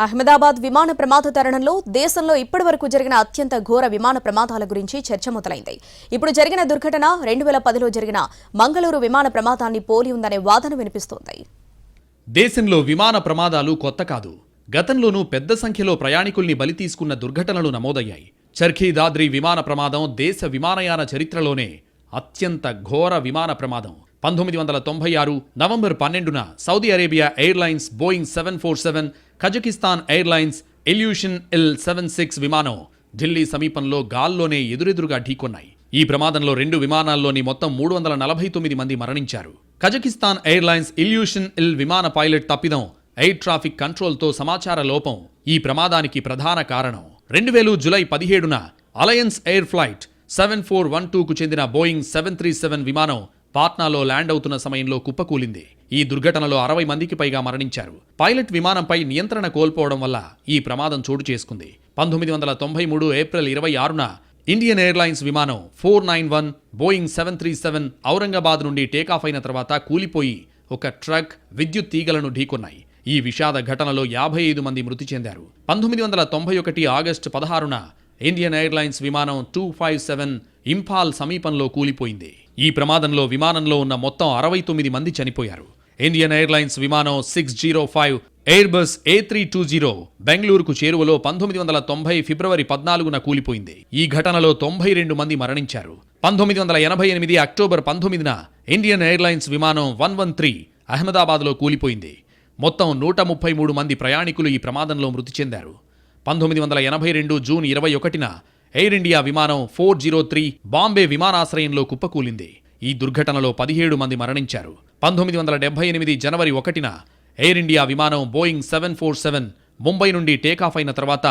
అహ్మదాబాద్ విమాన ప్రమాద తరుణంలో దేశంలో ఇప్పటివరకు జరిగిన అత్యంత ఘోర విమాన ప్రమాదాల గురించి చర్చ మొదలైంది. ఇప్పుడు జరిగిన దుర్ఘటన 2010లో జరిగిన మంగళూరు విమాన ప్రమాదాన్ని పోలి ఉందనే వాదన వినిపిస్తోంది. దేశంలో విమాన ప్రమాదాలు కొత్త కాదు. గతంలోనూ పెద్ద సంఖ్యలో ప్రయాణికుల్ని బలి తీసుకున్న దుర్ఘటనలు నమోదయ్యాయి. చర్ఖీ దాద్రి విమాన ప్రమాదం దేశ విమానయాన చరిత్రలోనే అత్యంత ఘోర విమాన ప్రమాదం. 1996 నవంబర్ 12న Saudi Arabia airlines Boeing 747, Kazakhstan airlines Ilyushin IL-76 విమానం ఢిల్లీ సమీపంలో గాల్లోనే ఎదురెదురుగా ఢీకొన్నాయి. ఈ ప్రమాదంలో 2 విమానాల్లోని మొత్తం 349 మంది మరణించారు. కజకిస్తాన్ ఎయిర్లైన్స్ ఇల్యూషన్ IL విమాన పైలట్ తప్పిదం, ఎయిర్ ట్రాఫిక్ కంట్రోల్తో సమాచార లోపం ఈ ప్రమాదానికి ప్రధాన కారణం. 2000 జూలై 17న అలయన్స్ ఎయిర్ ఫ్లైట్ 7412కు చెందిన బోయింగ్ 737 విమానం పాట్నాలో ల్యాండ్ అవుతున్న సమయంలో కుప్పకూలింది. ఈ దుర్ఘటనలో 60 మందికి పైగా మరణించారు. పైలట్ విమానంపై నియంత్రణ కోల్పోవడం వల్ల ఈ ప్రమాదం చోటు చేసుకుంది. 1993 ఏప్రిల్ 26న ఇండియన్ ఎయిర్లైన్స్ విమానం 491 బోయింగ్ 737 ఔరంగాబాద్ నుండి టేకాఫ్ అయిన తర్వాత కూలిపోయి ఒక ట్రక్, విద్యుత్ తీగలను ఢీకొన్నాయి. ఈ విషాద ఘటనలో 55 మంది మృతి చెందారు. 1991 ఆగస్టు 16న ఇండియన్ ఎయిర్లైన్స్ విమానం 257 ఇంఫాల్ సమీపంలో కూలిపోయింది. ఈ ప్రమాదంలో విమానంలో ఉన్న మొత్తం 69 మంది చనిపోయారు. ఇండియన్ ఎయిర్లైన్స్ విమానం 605 ఎయిర్బస్ A320 బెంగళూరుకు చేరువలో 1990 ఫిబ్రవరి 14న కూలిపోయింది. ఈ ఘటనలో 92 మంది మరణించారు. 1988 అక్టోబర్ 19న ఇండియన్ ఎయిర్లైన్స్ విమానం 113 అహ్మదాబాద్లో కూలిపోయింది. మొత్తం 133 మంది ప్రయాణికులు ఈ ప్రమాదంలో మృతి చెందారు. 1982 జూన్ 21న ఎయిర్ ఇండియా విమానం 403 బాంబే విమానాశ్రయంలో కుప్పకూలింది. ఈ దుర్ఘటనలో 17 మంది మరణించారు. 1978 జనవరి 1న ఎయిర్ ఇండియా విమానం బోయింగ్ 747 ముంబై నుండి టేకాఫ్ అయిన తర్వాత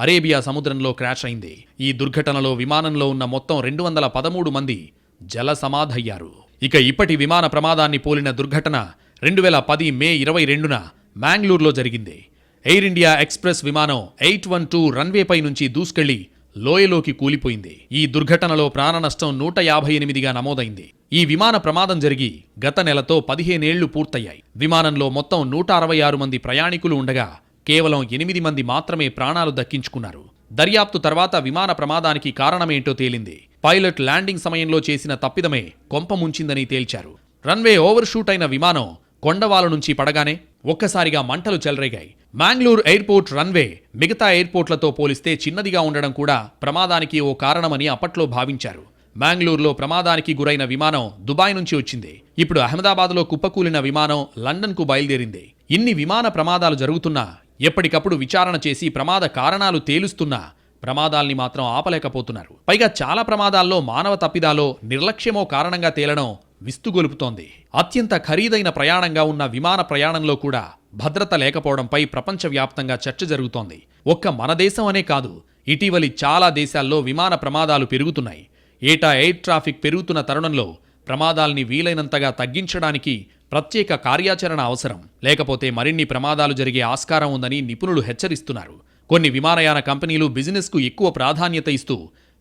అరేబియా సముద్రంలో క్రాష్ అయింది. ఈ దుర్ఘటనలో విమానంలో ఉన్న మొత్తం 213 మంది జల సమాధయ్యారు. ఇక ఇప్పటి విమాన ప్రమాదాన్ని పోలిన దుర్ఘటన 2010 మే 22న మ్యాంగ్లూరులో జరిగింది. ఎయిర్ ఇండియా ఎక్స్ప్రెస్ విమానం 812 రన్వేపై నుంచి దూసుకెళ్లి లోయలోకి కూలిపోయింది. ఈ దుర్ఘటనలో ప్రాణ నష్టం 158గా నమోదైంది. ఈ విమాన ప్రమాదం జరిగి గత నెలతో 15 ఏళ్లు పూర్తయ్యాయి. విమానంలో మొత్తం 166 మంది ప్రయాణికులు ఉండగా కేవలం 8 మంది మాత్రమే ప్రాణాలు దక్కించుకున్నారు. దర్యాప్తు తర్వాత విమాన ప్రమాదానికి కారణమేంటో తేలింది. పైలట్ ల్యాండింగ్ సమయంలో చేసిన తప్పిదమే కొంప ముంచిందని తేల్చారు. రన్వే ఓవర్షూట్ అయిన విమానం కొండవాల నుంచి పడగానే ఒక్కసారిగా మంటలు చెలరేగాయి. మ్యాంగ్లూరు ఎయిర్పోర్ట్ రన్వే మిగతా ఎయిర్పోర్ట్లతో పోలిస్తే చిన్నదిగా ఉండడం కూడా ప్రమాదానికి ఓ కారణమని అప్పట్లో భావించారు. మ్యాంగ్లూరులో ప్రమాదానికి గురైన విమానం దుబాయ్ నుంచి వచ్చింది. ఇప్పుడు అహ్మదాబాద్లో కుప్పకూలిన విమానం లండన్కు బయలుదేరింది. ఇన్ని విమాన ప్రమాదాలు జరుగుతున్నా, ఎప్పటికప్పుడు విచారణ చేసి ప్రమాద కారణాలు తేలుస్తున్నా ప్రమాదాల్ని మాత్రం ఆపలేకపోతున్నారు. పైగా చాలా ప్రమాదాల్లో మానవ తప్పిదాలో, నిర్లక్ష్యమో కారణంగా తేలడం విస్తుగొలుపుతోంది. అత్యంత ఖరీదైన ప్రయాణంగా ఉన్న విమాన ప్రయాణంలో కూడా భద్రత లేకపోవడంపై ప్రపంచవ్యాప్తంగా చర్చ జరుగుతోంది. ఒక్క మన దేశం అనే కాదు, ఇటీవలి చాలా దేశాల్లో విమాన ప్రమాదాలు పెరుగుతున్నాయి. ఏటా ఎయిర్ ట్రాఫిక్ పెరుగుతున్న తరుణంలో ప్రమాదాల్ని వీలైనంతగా తగ్గించడానికి ప్రత్యేక కార్యాచరణ అవసరం. లేకపోతే మరిన్ని ప్రమాదాలు జరిగే ఆస్కారం ఉందని నిపుణులు హెచ్చరిస్తున్నారు. కొన్ని విమానయాన కంపెనీలు బిజినెస్కు ఎక్కువ ప్రాధాన్యత ఇస్తూ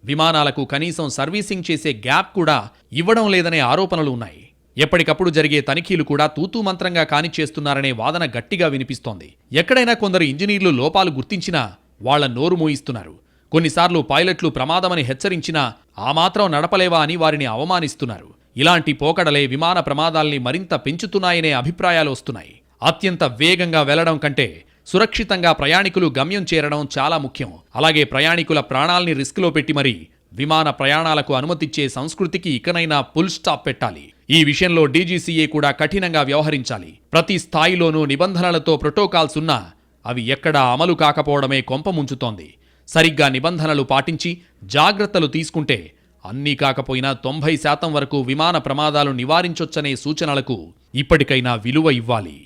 విమానాలకు కనీసం సర్వీసింగ్ చేసే గ్యాప్ కూడా ఇవ్వడం లేదనే ఆరోపణలు ఉన్నాయి. ఎప్పటికప్పుడు జరిగే తనిఖీలు కూడా తూతూ మంత్రంగా కానిచ్చేస్తున్నారనే వాదన గట్టిగా వినిపిస్తోంది. ఎక్కడైనా కొందరు ఇంజనీర్లు లోపాలు గుర్తించినా వాళ్ల నోరు మోయిస్తున్నారు. కొన్నిసార్లు పైలట్లు ప్రమాదమని హెచ్చరించినా ఆ మాత్రం నడపలేవా అని వారిని అవమానిస్తున్నారు. ఇలాంటి పోకడలే విమాన ప్రమాదాల్ని మరింత పెంచుతున్నాయనే అభిప్రాయాలు వస్తున్నాయి. అత్యంత వేగంగా వెళ్లడం కంటే సురక్షితంగా ప్రయాణికులు గమ్యం చేరడం చాలా ముఖ్యం. అలాగే ప్రయాణికుల ప్రాణాల్ని రిస్క్లో పెట్టి మరీ విమాన ప్రయాణాలకు అనుమతిచ్చే సంస్కృతికి ఇకనైనా ఫుల్ స్టాప్ పెట్టాలి. ఈ విషయంలో DGCA కూడా కఠినంగా వ్యవహరించాలి. ప్రతి స్థాయిలోనూ నిబంధనలతో ప్రోటోకాల్స్ ఉన్నా అవి ఎక్కడా అమలు కాకపోవడమే కొంప ముంచుతోంది. సరిగ్గా నిబంధనలు పాటించి జాగ్రత్తలు తీసుకుంటే అన్నీ కాకపోయినా 90% వరకు విమాన ప్రమాదాలు నివారించొచ్చనే సూచనలకు ఇప్పటికైనా విలువ ఇవ్వాలి.